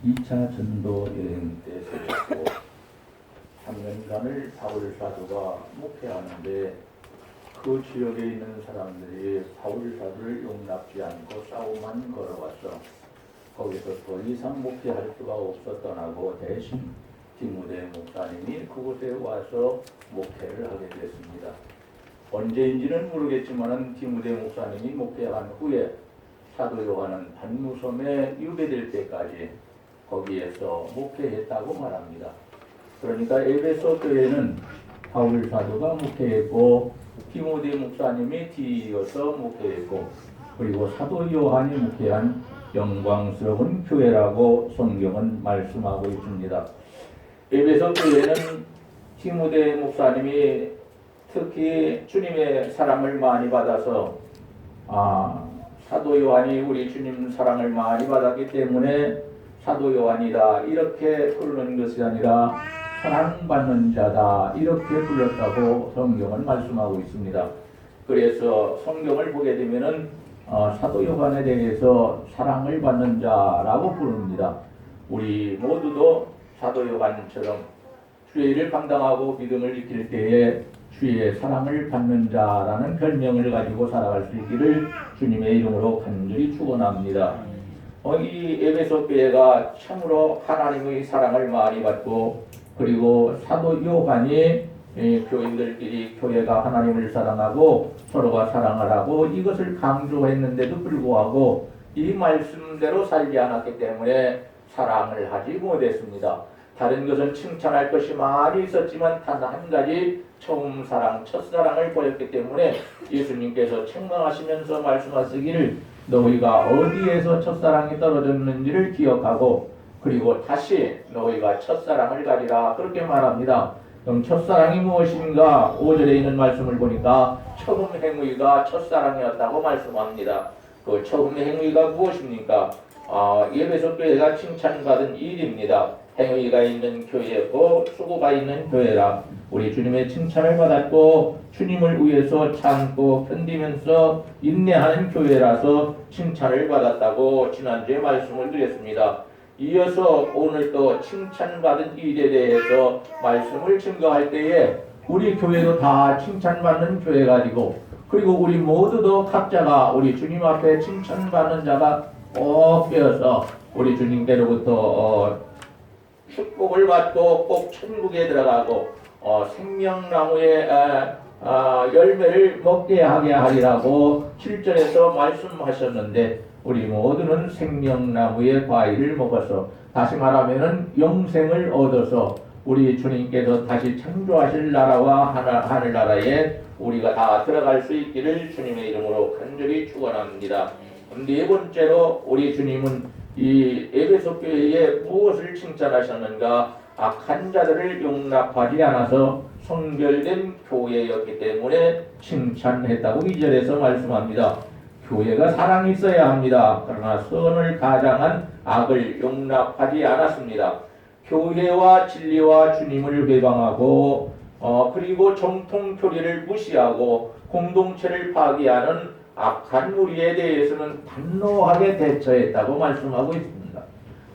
2차 전도 여행 때 세웠고 3년간을 바울 사도가 목회하는데 그 지역에 있는 사람들이 바울 사도를 용납지 않고 싸움만 걸어왔어. 거기서 더 이상 목회할 수가 없어 떠나고 대신 디모데 목사님이 그곳에 와서 목회를 하게 됐습니다. 언제인지는 모르겠지만 디모데 목사님이 목회한 후에 사도 요한은 반무섬에 유배될 때까지 거기에서 목회했다고 말합니다. 그러니까 에베소 교회는 바울 사도가 목회했고 디모데 목사님이 뒤이어서 목회했고 그리고 사도 요한이 목회한 영광스러운 교회라고 성경은 말씀하고 있습니다. 에베소 교회는 디모데 목사님이 특히 주님의 사랑을 많이 받아서 사도 요한이 우리 주님 사랑을 많이 받았기 때문에 사도 요한이다 이렇게 부르는 것이 아니라 사랑받는 자다 이렇게 불렀다고 성경은 말씀하고 있습니다. 그래서 성경을 보게 되면은 사도 요한에 대해서 사랑을 받는 자라고 부릅니다. 우리 모두도 사도 요한처럼 주의 일을 감당하고 믿음을 지킬 때에 주의 사랑을 받는 자라는 별명을 가지고 살아갈 수 있기를 주님의 이름으로 간절히 축원합니다. 이 에베소 교회가 참으로 하나님의 사랑을 많이 받고 그리고 사도 요한이 교인들끼리 교회가 하나님을 사랑하고 서로가 사랑하라고 이것을 강조했는데도 불구하고 이 말씀대로 살지 않았기 때문에 사랑을 하지 못했습니다. 다른 것은 칭찬할 것이 많이 있었지만 단 한 가지 처음 사랑, 첫사랑을 버렸기 때문에 예수님께서 책망하시면서 말씀하시기를 너희가 어디에서 첫사랑이 떨어졌는지를 기억하고 그리고 다시 너희가 첫사랑을 가지라 그렇게 말합니다. 그럼 첫사랑이 무엇인가? 5절에 있는 말씀을 보니까 처음 행위가 첫사랑이었다고 말씀합니다. 그 처음 행위가 무엇입니까? 에베소 교회가 칭찬받은 일입니다. 행위가 있는 교회고 수고가 있는 교회라 우리 주님의 칭찬을 받았고 주님을 위해서 참고 견디면서 인내하는 교회라서 칭찬을 받았다고 지난주에 말씀을 드렸습니다. 이어서 오늘 또 칭찬받은 일에 대해서 말씀을 증거할 때에 우리 교회도 다 칭찬받는 교회가 되고 그리고 우리 모두도 각자가 우리 주님 앞에 칭찬받는 자가 꼭 되어서 우리 주님께로부터 축복을 받고 꼭 천국에 들어가고 생명나무의 열매를 먹게 하게 하리라고 7절에서 말씀하셨는데 우리 모두는 생명나무의 과일을 먹어서 다시 말하면은 영생을 얻어서 우리 주님께서 다시 창조하실 나라와 하늘나라에 우리가 다 들어갈 수 있기를 주님의 이름으로 간절히 축원합니다. 네 번째로 우리 주님은 이 에베소 교회에 무엇을 칭찬하셨는가? 악한 자들을 용납하지 않아서 성결된 교회였기 때문에 칭찬했다고 2절에서 말씀합니다. 교회가 사랑이 있어야 합니다. 그러나 선을 가장한 악을 용납하지 않았습니다. 교회와 진리와 주님을 회방하고 그리고 정통 교리를 무시하고 공동체를 파괴하는 악한 무리에 대해서는 단호하게 대처했다고 말씀하고 있습니다.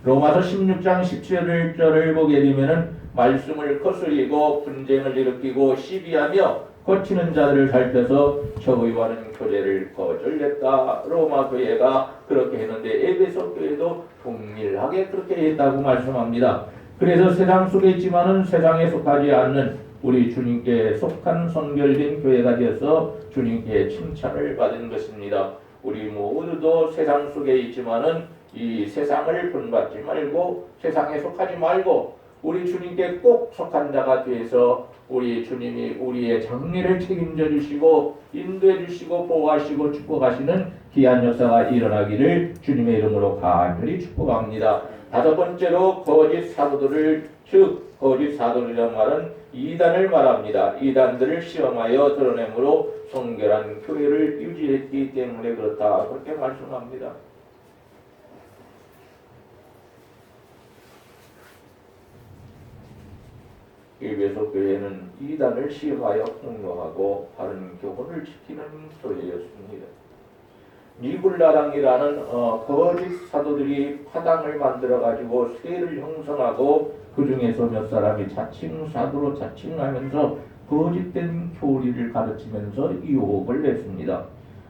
로마서 16장 17절을 보게 되면은 말씀을 거스리고 분쟁을 일으키고 시비하며 거치는 자들을 살펴서 저희와는 교제를 거절했다. 로마 교회가 그렇게 했는데 에베소 교회도 동일하게 그렇게 했다고 말씀합니다. 그래서 세상 속에 있지만은 세상에 속하지 않는 우리 주님께 속한 성결된 교회가 되어서 주님께 칭찬을 받은 것입니다. 우리 모두도 세상 속에 있지만은 이 세상을 본받지 말고 세상에 속하지 말고 우리 주님께 꼭 속한 자가 되어서 우리 주님이 우리의 장래를 책임져 주시고 인도해 주시고 보호하시고 축복하시는 귀한 역사가 일어나기를 주님의 이름으로 간절히 축복합니다. 다섯 번째로 거짓 사도들을 즉 거짓 사도들이라는 말은 이단을 말합니다. 이단들을 시험하여 드러내므로 성결한 교회를 유지했기 때문에 그렇다 그렇게 말씀합니다. 에베소 교회는 이단을 시험하여 폭로하고 바른 교훈을 지키는 교회였습니다. 니굴라당이라는 거짓 사도들이 파당을 만들어 가지고 세를 형성하고 그 중에서 몇 사람이 자칭 사도로 자칭하면서 거짓된 교리를 가르치면서 유혹을 냈습니다.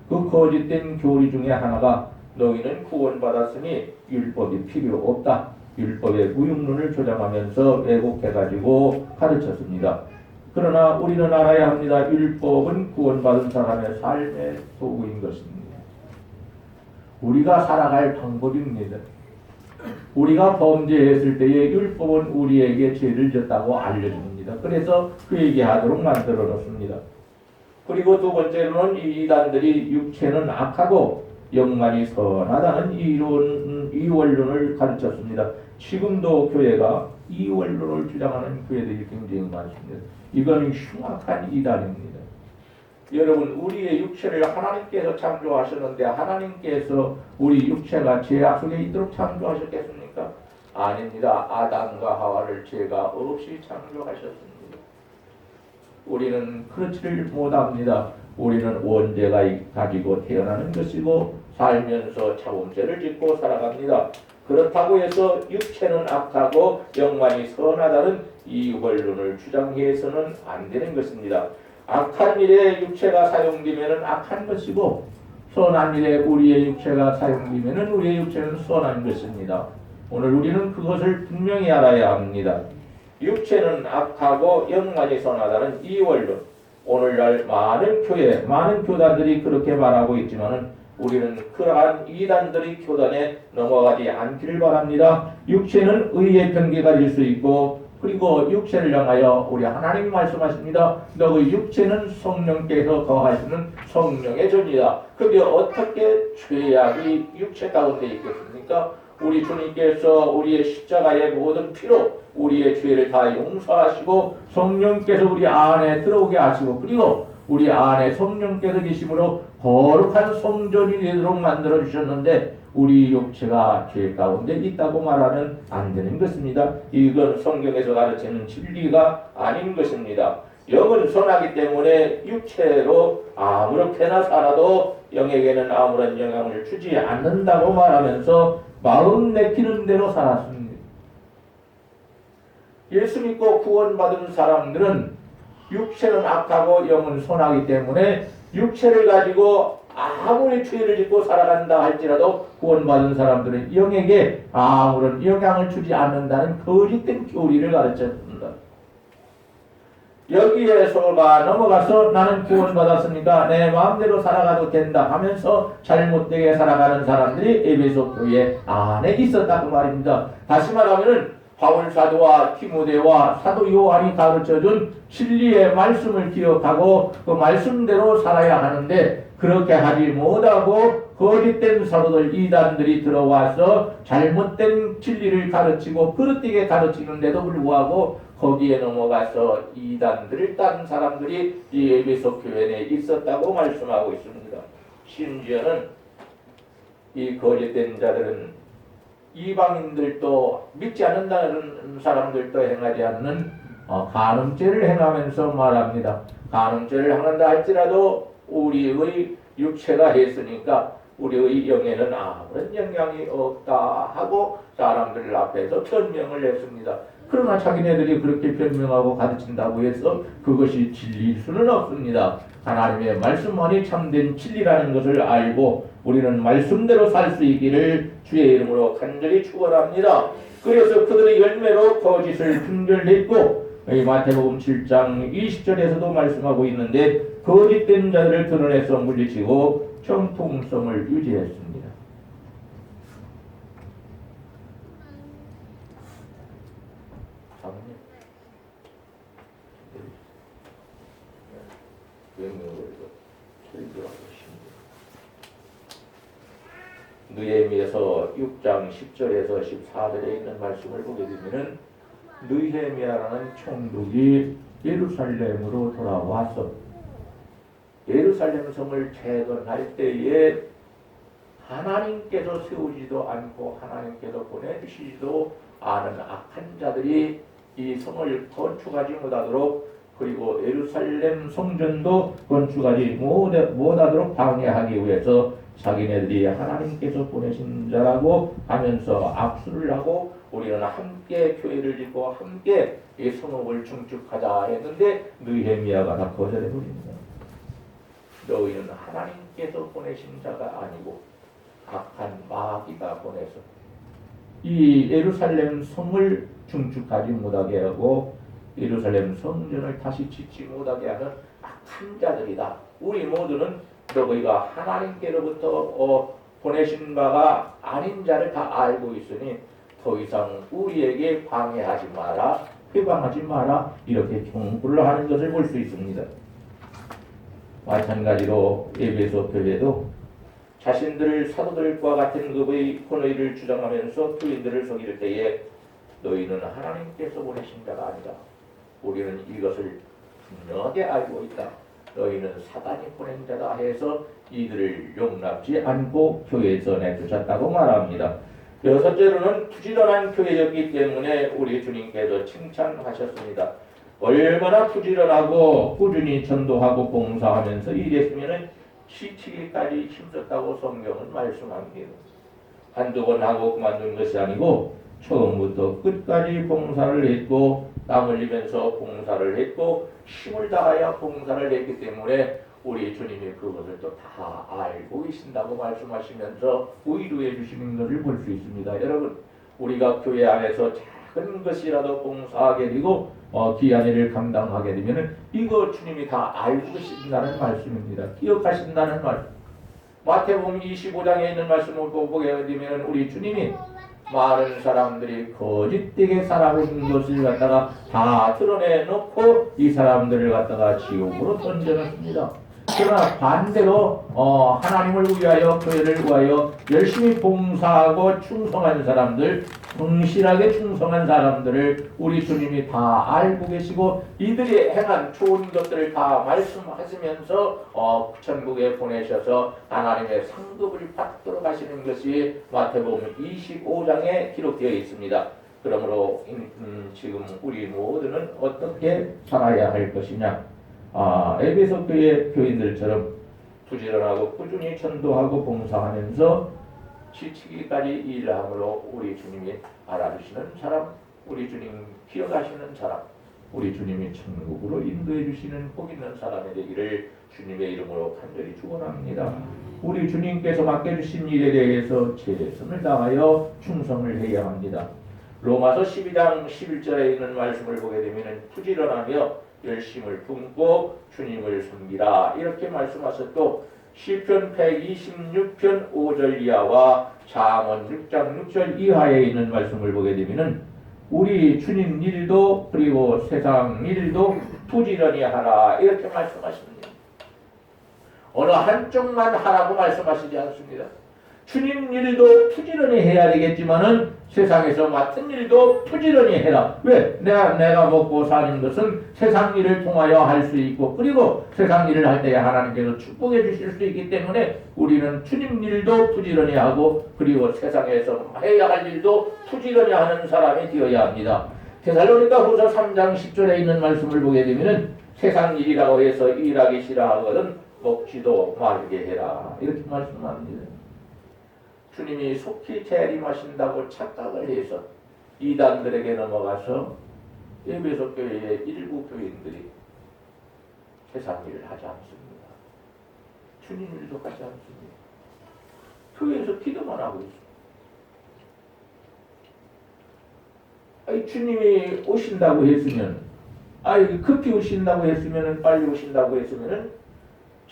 그 거짓된 교리 중에 하나가 너희는 구원받았으니 율법이 필요 없다. 율법의 무용론을 조장하면서 왜곡해가지고 가르쳤습니다. 그러나 우리는 알아야 합니다. 율법은 구원받은 사람의 삶의 도구인 것입니다. 우리가 살아갈 방법입니다. 우리가 범죄했을 때에 율법은 우리에게 죄를 졌다고 알려줍니다. 그래서 그 얘기하도록 만들어 놓습니다. 그리고 두 번째로는 이 이단들이 육체는 악하고 영만이 선하다는 이원론을 가르쳤습니다. 지금도 교회가 이원론을 주장하는 교회들이 굉장히 많습니다. 이건 흉악한 이단입니다. 여러분, 우리의 육체를 하나님께서 창조하셨는데 하나님께서 우리 육체가 죄악 속에 있도록 창조하셨겠습니까? 아닙니다. 아담과 하와를 죄가 없이 창조하셨습니다. 우리는 그렇지를 못합니다. 우리는 원죄가 가지고 태어나는 것이고 살면서 자범죄를 짓고 살아갑니다. 그렇다고 해서 육체는 악하고 영만이 선하다는 이 원론을 주장해서는 안 되는 것입니다. 악한 일에 육체가 사용되면 악한 것이고 선한 일에 우리의 육체가 사용되면 우리의 육체는 선한 것입니다. 오늘 우리는 그것을 분명히 알아야 합니다. 육체는 악하고 영만이 선하다는 이 원론, 오늘날 많은 교회, 많은 교단들이 그렇게 말하고 있지만은 우리는 그러한 이단들의 교단에 넘어가지 않기를 바랍니다. 육체는 의의 편개 가질 수 있고, 그리고 육체를 향하여 우리 하나님이 말씀하십니다. 너의 육체는 성령께서 거하시는 성령의 존이다. 그게 어떻게 죄악이 육체 가운데 있겠습니까? 우리 주님께서 우리의 십자가의 모든 피로 우리의 죄를 다 용서하시고 성령께서 우리 안에 들어오게 하시고 그리고 우리 안에 성령께서 계심으로 거룩한 성전이 되도록 만들어 주셨는데 우리 육체가 죄 가운데 있다고 말하면 안 되는 것입니다. 이건 성경에서 가르치는 진리가 아닌 것입니다. 영은 선하기 때문에 육체로 아무렇게나 살아도 영에게는 아무런 영향을 주지 않는다고 말하면서 마음 내키는 대로 살았습니다. 예수 믿고 구원받은 사람들은 육체는 악하고 영은 선하기 때문에 육체를 가지고 아무리 죄를 짓고 살아간다 할지라도 구원받은 사람들은 영에게 아무런 영향을 주지 않는다는 거짓된 교리를 가르쳤습니다. 여기에서가 넘어가서 나는 구원받았으니까 내 마음대로 살아가도 된다 하면서 잘못되게 살아가는 사람들이 에베소 교회 안에 있었다 그 말입니다. 다시 말하면은 바울 사도와 디모데와 사도 요한이 가르쳐준 진리의 말씀을 기억하고 그 말씀대로 살아야 하는데 그렇게 하지 못하고 거짓된 사도들 이단들이 들어와서 잘못된 진리를 가르치고 그릇되게 가르치는데도 불구하고 거기에 넘어가서 이단들을 딴 사람들이 이 에베소 교회 내에 있었다고 말씀하고 있습니다. 심지어는 이 거짓된 자들은 이방인들도 믿지 않는다는 사람들도 행하지 않는 간음죄를 행하면서 말합니다. 간음죄를 행한다 할지라도 우리의 육체가 했으니까 우리의 영에는 아무런 영향이 없다 하고 사람들 앞에서 변명을 했습니다. 그러나 자기네들이 그렇게 변명하고 가르친다고 해서 그것이 진리일 수는 없습니다. 하나님의 말씀만이 참된 진리라는 것을 알고 우리는 말씀대로 살 수 있기를 주의 이름으로 간절히 축원합니다. 그래서 그들의 열매로 거짓을 분별냈고 마태복음 7장 20절에서도 말씀하고 있는데 거짓된 자들을 드러내서 물리치고 정통성을 유지했습니다. 느헤미야서 6장 10절에서 14절에 있는 말씀을 보게 되면은 느헤미야라는 총독이 예루살렘으로 돌아와서 예루살렘 성을 재건할 때에 하나님께서 세우지도 않고 하나님께서 보내주시지도 않은 악한 자들이 이 성을 건축하지 못하도록 그리고 예루살렘 성전도 건축하지 못하도록 방해하기 위해서 자기네들이 하나님께서 보내신 자라고 하면서 악수를 하고 우리는 함께 교회를 짓고 함께 이 성읍을 중축하자 했는데 느헤미야가 다 거절해버립니다. 너희는 하나님께서 보내신 자가 아니고 악한 마귀가 보내서 이 예루살렘 성을 중축하지 못하게 하고 예루살렘 성전을 다시 짓지 못하게 하는 악한 자들이다. 우리 모두는 너희가 하나님께로부터 보내신 바가 아닌 자를 다 알고 있으니 더 이상 우리에게 방해하지 마라, 회방하지 마라 이렇게 경고를 하는 것을 볼 수 있습니다. 마찬가지로 에베소 교회도 자신들 사도들과 같은 급의 권위를 주장하면서 교인들을 속일 때에 너희는 하나님께서 보내신 자가 아니다. 우리는 이것을 분명하게 알고 있다. 너희는 사단이 보낸 자다 해서 이들을 용납지 않고 교회에서 내쫓았다고 말합니다. 여섯째로는 부지런한 교회였기 때문에 우리 주님께서 칭찬하셨습니다. 얼마나 부지런하고 꾸준히 전도하고 봉사하면서 일했으면 시치기까지 힘썼다고 성경은 말씀합니다. 한두 번 하고 그만둔 것이 아니고 처음부터 끝까지 봉사를 했고 땀 흘리면서 봉사를 했고 힘을 다하여 봉사를 했기 때문에 우리 주님이 그것을 또 다 알고 계신다고 말씀하시면서 위로해 주시는 것을 볼 수 있습니다. 여러분 우리가 교회 안에서 작은 것이라도 봉사하게 되고 귀한 일을 감당하게 되면 이거 주님이 다 알고 계신다는 말씀입니다. 기억하신다는 말씀. 마태복음 25장에 있는 말씀을 보게 되면 우리 주님이 많은 사람들이 거짓되게 살아고 있는 것을 갖다가 다 드러내놓고 이 사람들을 갖다가 지옥으로 던져놓습니다. 그러나 반대로 하나님을 위하여 교회를 위하여 열심히 봉사하고 충성한 사람들, 성실하게 충성한 사람들을 우리 주님이 다 알고 계시고 이들이 행한 좋은 것들을 다 말씀하시면서 천국에 보내셔서 하나님의 상급을 받도록 하시는 것이 마태복음 25장에 기록되어 있습니다. 그러므로 지금 우리 모두는 어떻게 살아야 할 것이냐? 에베소 교회 교인들처럼 부지런하고 꾸준히 전도하고 봉사하면서 지치기까지 일함으로 우리 주님이 알아주시는 사람, 우리 주님 기억하시는 사람, 우리 주님이 천국으로 인도해 주시는 복 있는 사람이 되기를 주님의 이름으로 간절히 축원합니다. 우리 주님께서 맡겨주신 일에 대해서 최선을 다하여 충성을 해야 합니다. 로마서 12장 11절에 있는 말씀을 보게 되면 부지런하며 열심을 품고 주님을 섬기라 이렇게 말씀하셨고 시편 126편 5절 이하와 잠언 6장 6절 이하에 있는 말씀을 보게 되면 우리 주님 일도 그리고 세상 일도 부지런히 하라 이렇게 말씀하십니다. 어느 한쪽만 하라고 말씀하시지 않습니다. 주님 일도 부지런히 해야 되겠지만은 세상에서 맡은 일도 부지런히 해라. 왜? 내가 먹고 사는 것은 세상 일을 통하여 할 수 있고 그리고 세상 일을 할 때 하나님께서 축복해 주실 수 있기 때문에 우리는 주님 일도 부지런히 하고 그리고 세상에서 해야 할 일도 부지런히 하는 사람이 되어야 합니다. 데살로니가 후서 3장 10절에 있는 말씀을 보게 되면 세상 일이라고 해서 일하기 싫어하거든 먹지도 말게 해라 이렇게 말씀합니다. 주님이 속히 재림하신다고 착각을 해서 이단들에게 넘어가서 에베소 교회의 일부 교인들이 세상 일을 하지 않습니다. 주님 일도 하지 않습니다. 교회에서 기도만 하고 있습니다. 주님이 오신다고 했으면 급히 오신다고 했으면 빨리 오신다고 했으면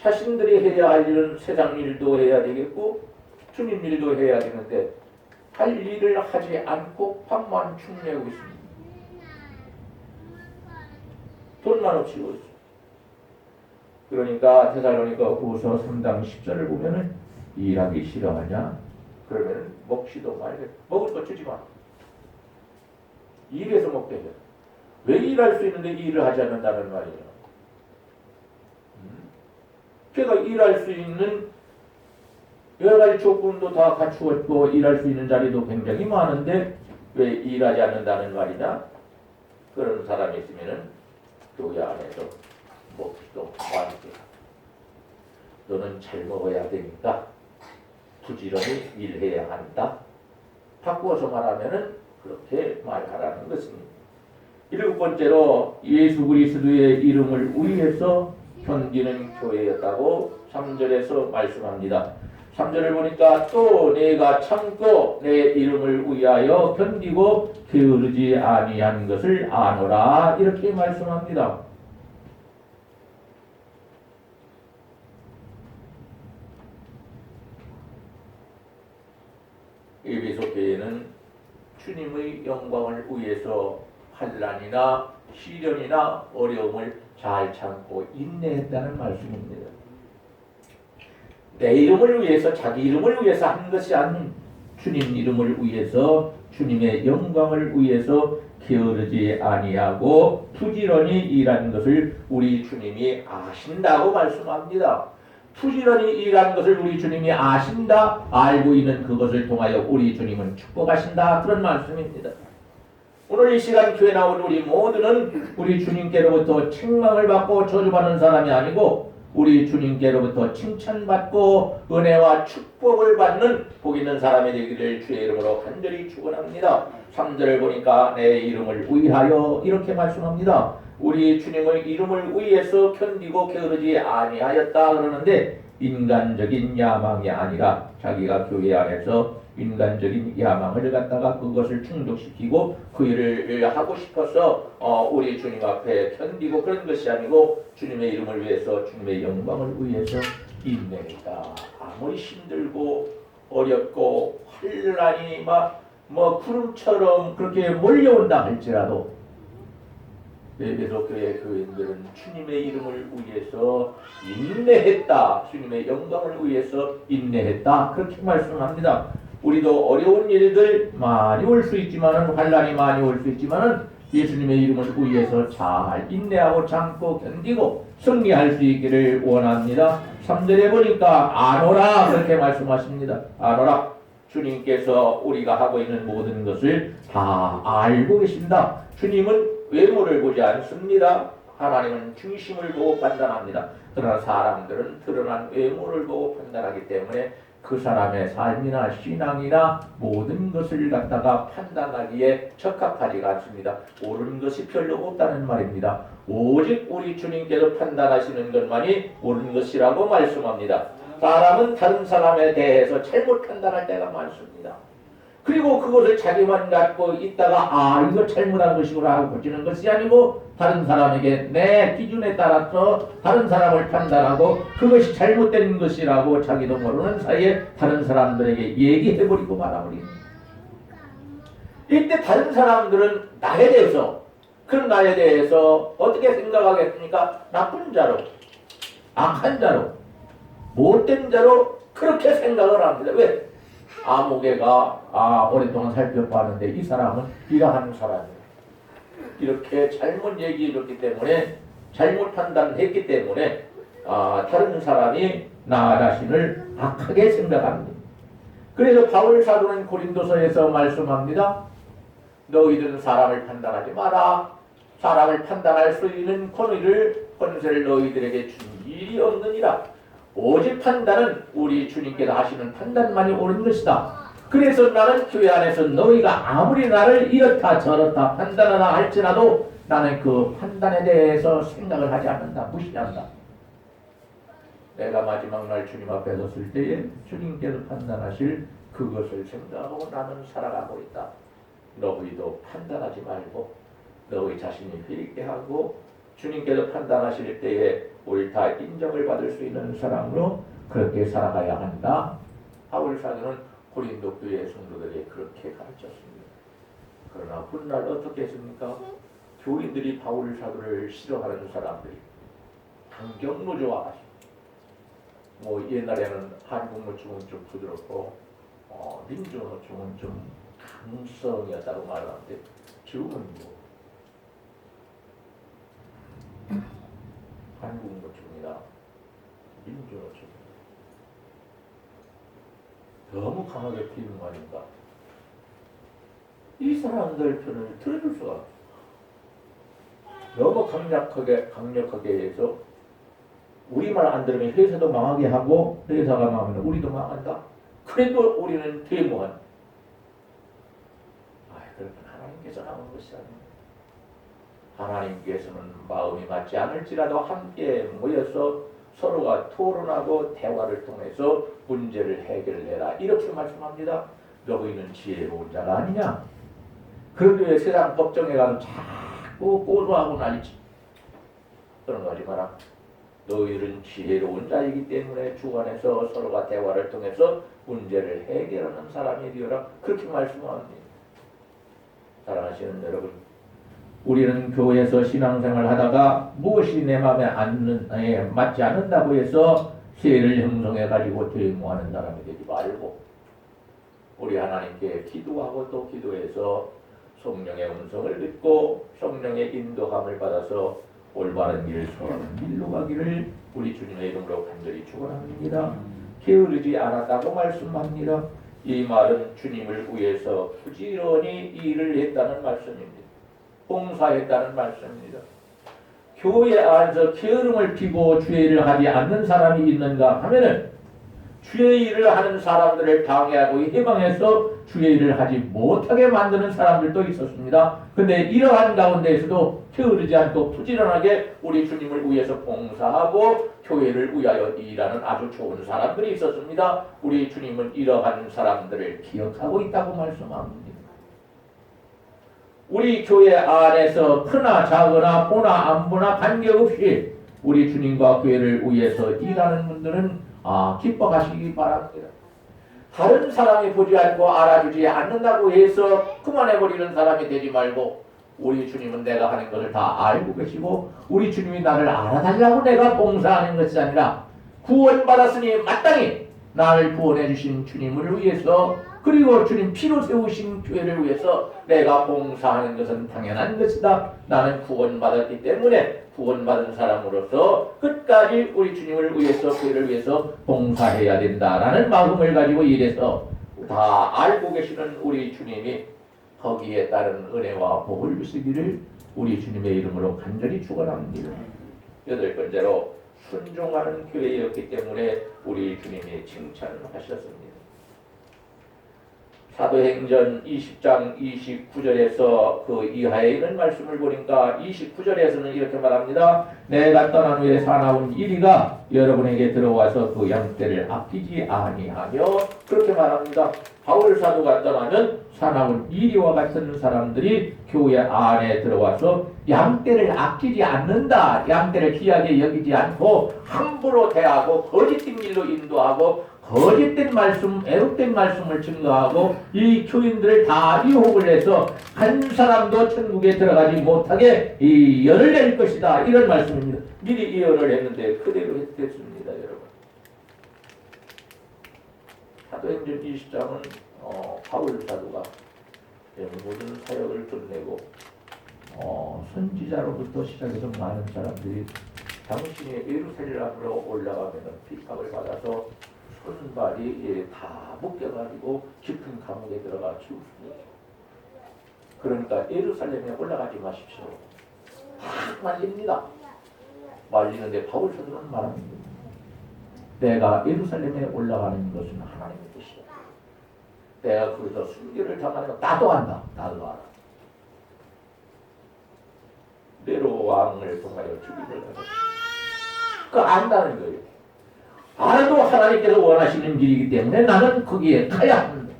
자신들이 해야 할 일은 세상 일도 해야 되겠고 주님 일도 해야 되는데 할 일을 하지 않고 밥만 축내고 있습니다. 돈만 없이고 있습니다. 그러니까 데살로니가 후서 3장 10절을 보면은 일하기 싫어하냐? 그러면 먹지도 말게. 먹을 거 주지 마. 일해서 먹게 해. 왜 일할 수 있는데 일을 하지 않는다는 말이에요. 걔가 일할 수 있는 여러 가지 조건도 다 갖추었고 일할 수 있는 자리도 굉장히 많은데 왜 일하지 않는다는 말이냐? 그런 사람이 있으면은 교회 안에서 먹지도 말게. 너는 잘 먹어야 되니까 부지런히 일해야 한다. 바꾸어서 말하면은 그렇게 말하라는 것입니다. 일곱 번째로 예수 그리스도의 이름을 위해서 견디는 교회였다고 3절에서 말씀합니다. 3절을 보니까 또 내가 참고 내 이름을 위하여 견디고 게으르지 아니한 것을 아노라 이렇게 말씀합니다. 에베소 교회는 주님의 영광을 위해서 환난이나 시련이나 어려움을 잘 참고 인내했다는 말씀입니다. 내 이름을 위해서 자기 이름을 위해서 한 것이 아닌 주님 이름을 위해서 주님의 영광을 위해서 게으르지 아니하고 부지런히 일하는 것을 우리 주님이 아신다고 말씀합니다. 부지런히 일하는 것을 우리 주님이 아신다, 알고 있는 그것을 통하여 우리 주님은 축복하신다 그런 말씀입니다. 오늘 이 시간 교회 나온 우리 모두는 우리 주님께로부터 책망을 받고 저주받는 사람이 아니고 우리 주님께로부터 칭찬받고 은혜와 축복을 받는 복 있는 사람이 되기를 주의 이름으로 간절히 축원합니다. 3절을 보니까 내 이름을 위하여 이렇게 말씀합니다. 우리 주님의 이름을 위해서 견디고 게으르지 아니하였다 그러는데 인간적인 야망이 아니라 자기가 교회 안에서 인간적인 야망을 갖다가 그것을 충족시키고 그 일을 하고 싶어서 우리 주님 앞에 견디고 그런 것이 아니고 주님의 이름을 위해서 주님의 영광을 위해서 인내했다. 아무리 힘들고 어렵고 환란이 뭐 구름처럼 그렇게 몰려온다 할지라도 에베소 교회 교인들은 주님의 이름을 위해서 인내했다. 주님의 영광을 위해서 인내했다. 그렇게 말씀합니다. 우리도 어려운 일들 많이 올 수 있지만은 환란이 많이 올 수 있지만은 예수님의 이름을 위해서 잘 인내하고 참고 견디고 승리할 수 있기를 원합니다. 3절에 보니까 아노라 그렇게 말씀하십니다. 아노라 주님께서 우리가 하고 있는 모든 것을 다 알고 계신다. 주님은 외모를 보지 않습니다. 하나님은 중심을 보고 판단합니다. 그러나 사람들은 드러난 외모를 보고 판단하기 때문에 그 사람의 삶이나 신앙이나 모든 것을 갖다가 판단하기에 적합하지가 않습니다. 옳은 것이 별로 없다는 말입니다. 오직 우리 주님께서 판단하시는 것만이 옳은 것이라고 말씀합니다. 사람은 다른 사람에 대해서 잘못 판단할 때가 많습니다. 그리고 그것을 자기만 갖고 있다가 이거 잘못한 것이구나 하고 고치는 것이 아니고 다른 사람에게 내 기준에 따라서 다른 사람을 판단하고 그것이 잘못된 것이라고 자기도 모르는 사이에 다른 사람들에게 얘기해버리고 말아버립니다. 이때 다른 사람들은 나에 대해서 그런 나에 대해서 어떻게 생각하겠습니까? 나쁜 자로, 악한 자로, 못된 자로 그렇게 생각을 합니다. 왜? 아무개가 오랫동안 살펴봤는데 이 사람은 이러한 사람이에요. 이렇게 잘못 얘기해줬기 때문에 잘못 판단했기 때문에 다른 사람이 나 자신을 악하게 생각합니다. 그래서 바울 사도는 고린도서에서 말씀합니다. 너희들은 사람을 판단하지 마라. 사람을 판단할 수 있는 권세를 너희들에게 준 일이 없느니라. 오직 판단은 우리 주님께서 하시는 판단만이 옳은 것이다. 그래서 나는 교회 안에서 너희가 아무리 나를 이렇다 저렇다 판단하라 할지라도 나는 그 판단에 대해서 생각을 하지 않는다. 무시한다. 내가 마지막 날 주님 앞에 섰을 때에 주님께서 판단하실 그것을 생각하고 나는 살아가고 있다. 너희도 판단하지 말고 너희 자신이 회개하고 주님께서 판단하실 때에 옳다 인정을 받을 수 있는 사람으로 그렇게 살아가야 한다. 바울 사도는 고린도 교회 성도들에게 그렇게 가르쳤습니다. 그러나 훗날 어떻게 했습니까? 교인들이 바울 사도를 싫어하는 사람들이 강경노조화하십니다. 뭐 옛날에는 한국노총은 좀 부드럽고 민주노총은 좀 강성이었다고 말하는데 지금은 뭐 한국노총이나 민주노총 너무 강하게 피는 거 아닌가? 이 사람들 편을 들어줄 수가 없어. 너무 강력하게 해서 우리 말 안 들으면 회사도 망하게 하고 회사가 망하면 우리도 망한다. 그래도 우리는 데모한 그렇게 하나님께서 나온 것이 아닙니다. 하나님께서는 마음이 맞지 않을지라도 함께 모여서 서로가 토론하고 대화를 통해서 문제를 해결해라 이렇게 말씀합니다. 너희는 지혜로운 자가 아니냐? 그런데 왜 세상 법정에 가서 자꾸 고소하고 난리치? 그런 거 하지 마라. 너희는 지혜로운 자이기 때문에 주관해서 서로가 대화를 통해서 문제를 해결하는 사람이 되어라. 그렇게 말씀합니다. 사랑하시는 여러분, 우리는 교회에서 신앙생활 하다가 무엇이 내 마음에 맞지 않는다고 해서 죄를 형성해가지고 데모하는 사람이 되지 말고 우리 하나님께 기도하고 또 기도해서 성령의 음성을 듣고 성령의 인도함을 받아서 올바른 길을 선하는 길로 가기를 우리 주님의 이름으로 간절히 축원합니다. 게으르지 않았다고 말씀합니다. 이 말은 주님을 위해서 부지런히 일을 했다는 말씀입니다. 봉사했다는 말씀입니다. 교회 안에서 게으름을 피고 주의 일을 하지 않는 사람이 있는가 하면은 주의 일을 하는 사람들을 방해하고 해방해서 주의 일을 하지 못하게 만드는 사람들도 있었습니다. 근데 이러한 가운데에서도 게으르지 않고 부지런하게 우리 주님을 위해서 봉사하고 교회를 위하여 일하는 아주 좋은 사람들이 있었습니다. 우리 주님은 이러한 사람들을 기억하고 있다고 말씀합니다. 우리 교회 안에서 크나 작으나 보나 안 보나 관계없이 우리 주님과 교회를 위해서 일하는 분들은 기뻐하시기 바랍니다. 다른 사람이 보지 않고 알아주지 않는다고 해서 그만해버리는 사람이 되지 말고 우리 주님은 내가 하는 것을 다 알고 계시고 우리 주님이 나를 알아달라고 내가 봉사하는 것이 아니라 구원받았으니 마땅히 나를 구원해 주신 주님을 위해서 그리고 주님 피로 세우신 교회를 위해서 내가 봉사하는 것은 당연한 것이다. 나는 구원받았기 때문에 구원받은 사람으로서 끝까지 우리 주님을 위해서 교회를 위해서 봉사해야 된다라는 마음을 가지고 일해서 다 알고 계시는 우리 주님이 거기에 따른 은혜와 복을 주시기를 우리 주님의 이름으로 간절히 축원합니다. 여덟 번째로 순종하는 교회였기 때문에 우리 주님이 칭찬하셨습니다. 사도행전 20장 29절에서 그 이하에 있는 말씀을 보니까 29절에서는 이렇게 말합니다. 내가 떠난 후에 사나운 이리가 여러분에게 들어와서 그 양떼를 아끼지 아니하며 그렇게 말합니다. 바울 사도가 떠나면 사나운 이리와 같은 사람들이 교회 안에 들어와서 양떼를 아끼지 않는다. 양떼를 귀하게 여기지 않고 함부로 대하고 거짓된 길로 인도하고 거짓된 말씀, 애국된 말씀을 증거하고 이 교인들을 다 유혹을 해서 한 사람도 천국에 들어가지 못하게 이 열을 낼 것이다. 이런 말씀입니다. 미리 예언을 했는데 그대로 됐습니다. 여러분. 사도행전 20장은 바울 사도가 모든 사역을 끝내고 선지자로부터 시작해서 많은 사람들이 당신이 예루살렘으로 올라가면 핍박을 받아서 손발이 다 묶여가지고 깊은 감옥에 들어가 죽습니다. 그러니까 예루살렘에 올라가지 마십시오. 막 말립니다. 말리는데 바울 사도는 말합니다. 내가 예루살렘에 올라가는 것은 하나님의 뜻이다. 내가 거기서 순교를 당하는 건 나도 안다. 나도 알아. 네로 왕을 통하여 죽임을 당했다. 그거 안다는 거예요. 알아도 하나님께서 원하시는 일이기 때문에 나는 거기에 가야 합니다.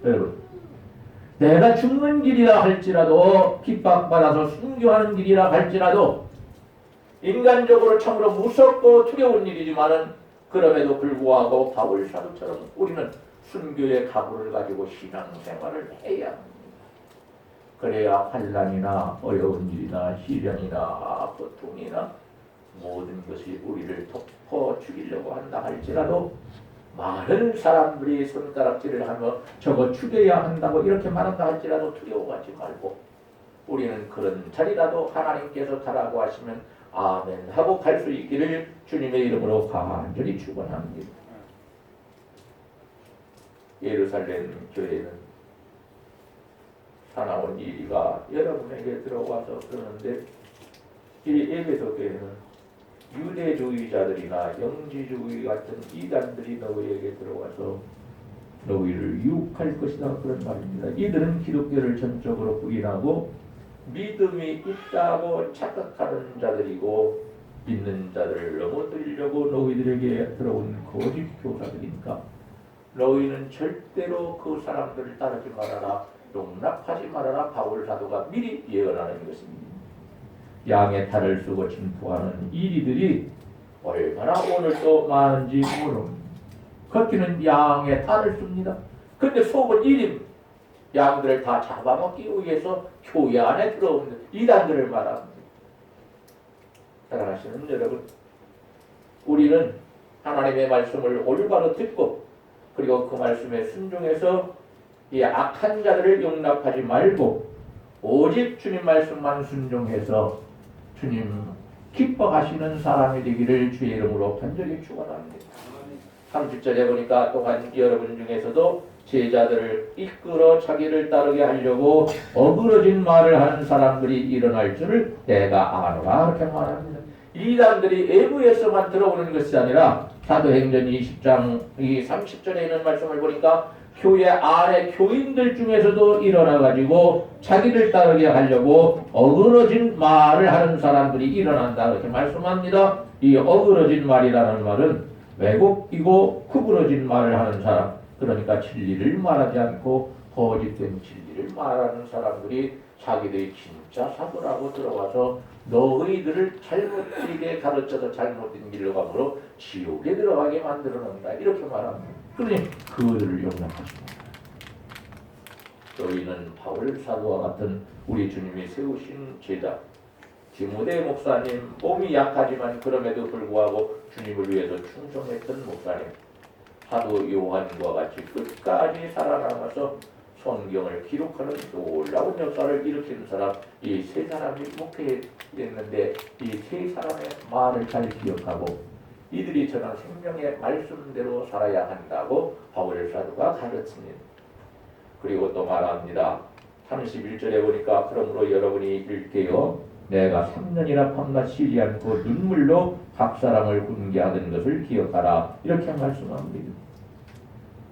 여러분, 내가 죽는 길이라 할지라도 핍박받아서 순교하는 길이라 할지라도 인간적으로 참으로 무섭고 두려운 일이지만은 그럼에도 불구하고 바울 사도처럼 우리는 순교의 각오를 가지고 신앙생활을 해야 합니다. 그래야 환난이나 어려운 일이나 시련이나 고통이나 모든 것이 우리를 덮어 죽이려고 한다 할지라도 많은 사람들이 손가락질을 하며 저거 죽여야 한다고 이렇게 말한다 할지라도 두려워하지 말고 우리는 그런 자리라도 하나님께서 가라고 하시면 아멘 하고 갈 수 있기를 주님의 이름으로 간절히 축원합니다. 예루살렘 교회는 사나운 이리가 여러분에게 들어와서 그러는데 이 에베소 교회는 유대주의자들이나 영지주의 같은 이단들이 너희에게 들어와서 너희를 유혹할 것이다 그런 말입니다. 이들은 기독교를 전적으로 부인하고 믿음이 있다고 착각하는 자들이고 믿는 자들을 넘어뜨리려고 너희들에게 들어온 거짓 교사들이니까 너희는 절대로 그 사람들을 따르지 말아라, 용납하지 말아라. 바울 사도가 미리 예언하는 것입니다. 양의 탈을 쓰고 침투하는 이리들이 얼마나 오늘도 많은지 모릅니다. 겉기는 양의 탈을 씁니다. 그런데 속은 이리 양들을 다 잡아먹기 위해서 교회 안에 들어오는 이단들을 말합니다. 사랑하시는 여러분, 우리는 하나님의 말씀을 올바로 듣고 그리고 그 말씀에 순종해서 이 악한 자들을 용납하지 말고 오직 주님 말씀만 순종해서 주님 기뻐하시는 사람이 되기를 주의 이름으로 간절히 축원합니다. 30절에 보니까 또한 여러분 중에서도 제자들을 이끌어 자기를 따르게 하려고 어그러진 말을 하는 사람들이 일어날 줄을 내가 아노라 그렇게 말합니다. 이단들이 외부에서만 들어오는 것이 아니라 사도행전 20장 30절에 있는 말씀을 보니까 교회 안에 교인들 중에서도 일어나가지고 자기를 따르게 하려고 어그러진 말을 하는 사람들이 일어난다 이렇게 말씀합니다. 이 어그러진 말이라는 말은 왜곡이고 구부러진 말을 하는 사람, 그러니까 진리를 말하지 않고 거짓된 진리를 말하는 사람들이 자기들이 진짜 사도라고 들어와서 너희들을 잘못되게 가르쳐서 잘못된 길로 가므로 지옥에 들어가게 만들어 놓는다 이렇게 말합니다. 그러니 그들을 용납하십니다. 저희는 바울 사도와 같은 우리 주님이 세우신 제자 디모데 목사님, 몸이 약하지만 그럼에도 불구하고 주님을 위해서 충성했던 목사님, 사도 요한과 같이 끝까지 살아남아서 성경을 기록하는 놀라운 역사를 일으킨 사람, 이 세 사람이 목회했는데 이 세 사람의 말을 잘 기억하고 이들이 전한 생명의 말씀대로 살아야 한다고 바울 사도가 가르칩니다. 그리고 또 말합니다. 31절에 보니까 그러므로 여러분이 일깨어 내가 3년이나 밤낮 쉬지 않고 눈물로 각 사람을 훈계하던 것을 기억하라 이렇게 말씀합니다.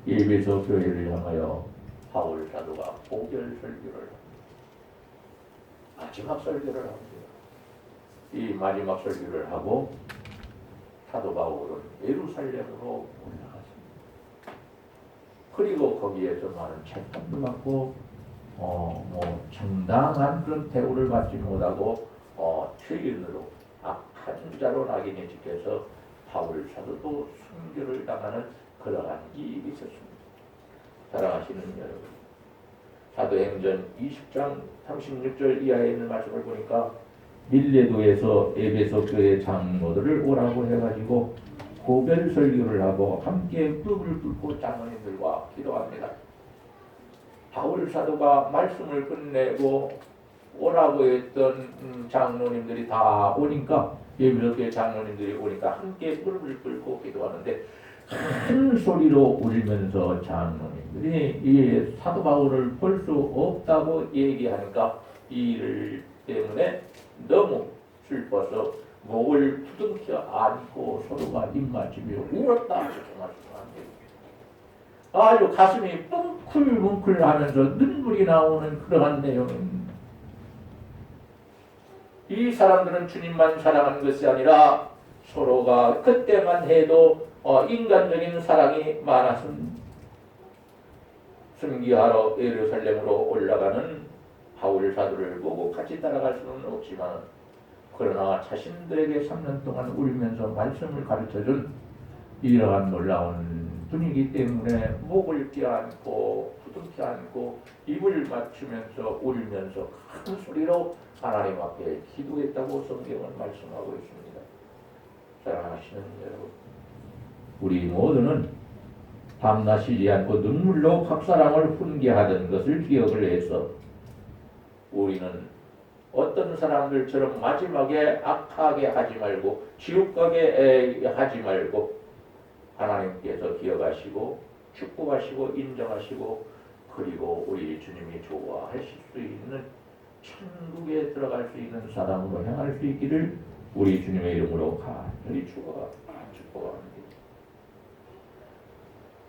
에베소 교회를 향하여 바울 사도가 고별 설교를 마지막 설교를 합니다. 이 마지막 설교를 하고 사도 바울은 예루살렘으로 올라갔습니다. 그리고 거기에서 많은 책감도 받고 정당한 그런 대우를 받지 못하고 죄인으로 악한 자로 낙인이 찍혀서 바울 사도도 순교를 당하는 그러한 일이 있었습니다. 사랑하시는 여러분, 사도행전 20장 36절 이하에 있는 말씀을 보니까 밀레도에서 에베소 교회 장로들을 오라고 해가지고 고별 설교를 하고 함께 무릎을 꿇고 장로님들과 기도합니다. 바울 사도가 말씀을 끝내고 오라고 했던 장로님들이 다 오니까 에베소 교회 장로님들이 오니까 함께 무릎을 꿇고 기도하는데 큰 소리로 울면서 장로님들이 이 사도 바울을 볼 수 없다고 얘기하니까 이 일 때문에 너무 슬퍼서 목을 부둥켜 안고 서로가 입맞추며 울었다 이렇게 말씀합니다. 아주 가슴이 뭉클뭉클하면서 눈물이 나오는 그러한 내용입니다. 이 사람들은 주님만 사랑하는 것이 아니라 서로가 그때만 해도 인간적인 사랑이 많았습니다. 순교하러 예루살렘으로 올라가는 바울 사도를 보고 같이 따라갈 수는 없지만 그러나 자신들에게 3년 동안 울면서 말씀을 가르쳐준 이러한 놀라운 분위기 때문에 목을 껴안고 부둥켜 안고 입을 맞추면서 울면서 큰 소리로 하나님 앞에 기도했다고 성경은 말씀하고 있습니다. 사랑하시는 여러분, 우리 모두는 밤낮 쉬지 않고 눈물로 각 사람을 훈계하던 것을 기억을 해서 우리는 어떤 사람들처럼 마지막에 악하게 하지 말고 지옥 가게 하지 말고 하나님께서 기억하시고 축복하시고 인정하시고 그리고 우리 주님이 좋아하실 수 있는 천국에 들어갈 수 있는 사람으로 행할 수 있기를 우리 주님의 이름으로 간절히 축복합니다.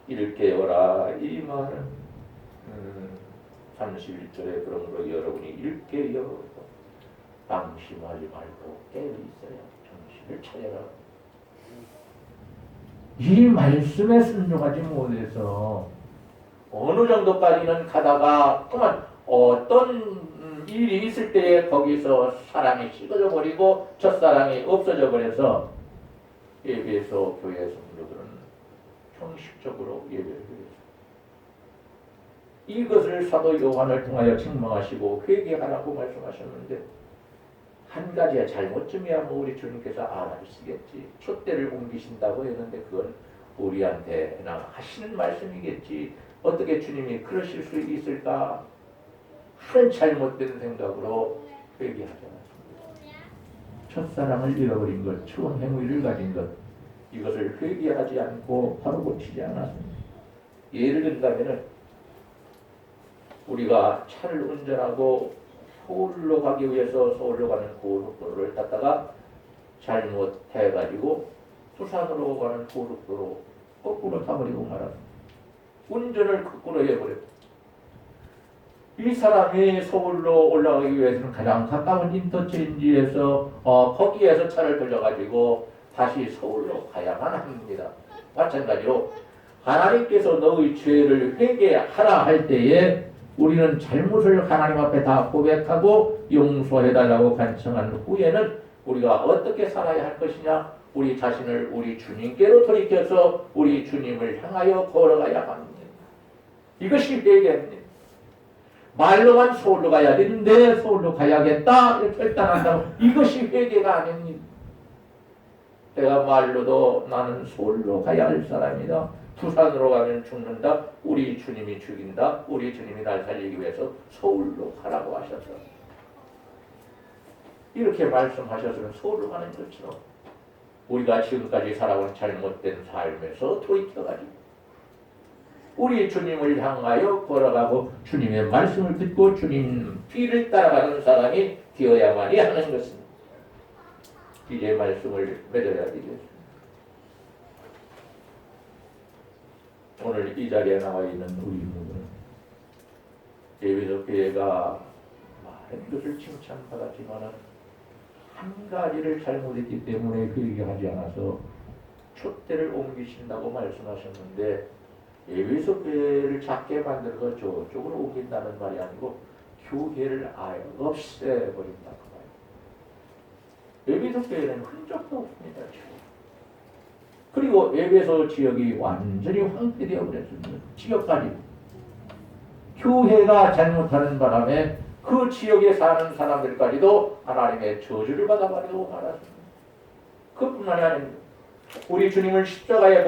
이를 깨어라 이 말은 31절에 그러므로 여러분이 일깨어 방심하지 말고 깨어 있어야 정신을 차려라. 이 말씀에 순종하지 못해서 어느 정도까지는 가다가 그만 어떤 일이 있을 때에 거기서 사랑이 식어져 버리고 첫사랑이 없어져 버려서 예배에서 교회 성도들은 형식적으로 예배를 드렸습니다. 이것을 사도 요한을 통하여 책망하시고 회개하라고 말씀하셨는데 한 가지의 잘못점이야 우리 주님께서 알아주시겠지. 촛대를 옮기신다고 했는데 그건 우리한테나 하시는 말씀이겠지. 어떻게 주님이 그러실 수 있을까 하는 잘못된 생각으로 회개하지 않았습니다. 첫사랑을 잃어버린 것, 추운 행위를 가진 것, 이것을 회개하지 않고 바로 고치지 않았습니다. 예를 든다면 우리가 차를 운전하고 서울로 가기 위해서 서울로 가는 고속도로를 탔다가 잘못해가지고 부산으로 가는 고속도로 거꾸로 타버리고 말았습니다. 운전을 거꾸로 해버렸고 이 사람이 서울로 올라가기 위해서는 가장 가까운 인터체인지에서 거기에서 차를 돌려가지고 다시 서울로 가야만 합니다. 마찬가지로 하나님께서 너의 죄를 회개하라 할 때에 우리는 잘못을 하나님 앞에 다 고백하고 용서해달라고 간청한 후에는 우리가 어떻게 살아야 할 것이냐? 우리 자신을 우리 주님께로 돌이켜서 우리 주님을 향하여 걸어가야 합니다. 이것이 회개입니다. 말로만 서울로 가야 되는데 서울로 가야겠다 이렇게 결단한다고 이것이 회개가 아닙니다. 내가 말로도 나는 서울로 가야 할 사람이다. 부산으로 가면 죽는다. 우리 주님이 죽인다. 우리 주님이 날 살리기 위해서 서울로 가라고 하셨다. 이렇게 말씀하셔서는 서울로 가는 것처럼 우리가 지금까지 살아온 잘못된 삶에서 돌이켜가지고 우리 주님을 향하여 걸어가고 주님의 말씀을 듣고 주님 뒤를 따라가는 사람이 되어야만이 하는 것입니다. 이제 말씀을 맺어야 되겠습니다. 오늘 이 자리에 나와 있는 우리 모두는 예배적 교회가 많은 것을 칭찬받았지만 한 가지를 잘못했기 때문에 회개하지 않아서 촛대를 옮기신다고 말씀하셨는데 예배소 교회를 작게 만들어서 저쪽으로 옮긴다는 말이 아니고 교회를 아예 없애버린다고 말이에요. 예배소 교회는 흔적도 없습니다. 그리고 예배소 지역이 완전히 황폐되어 버렸습니다. 지역까지. 교회가 잘못하는 바람에 그 지역에 사는 사람들까지도 하나님의 저주를 받아버리고 말았습니다. 그뿐만이 아닙니다. 우리 주님을 십자가에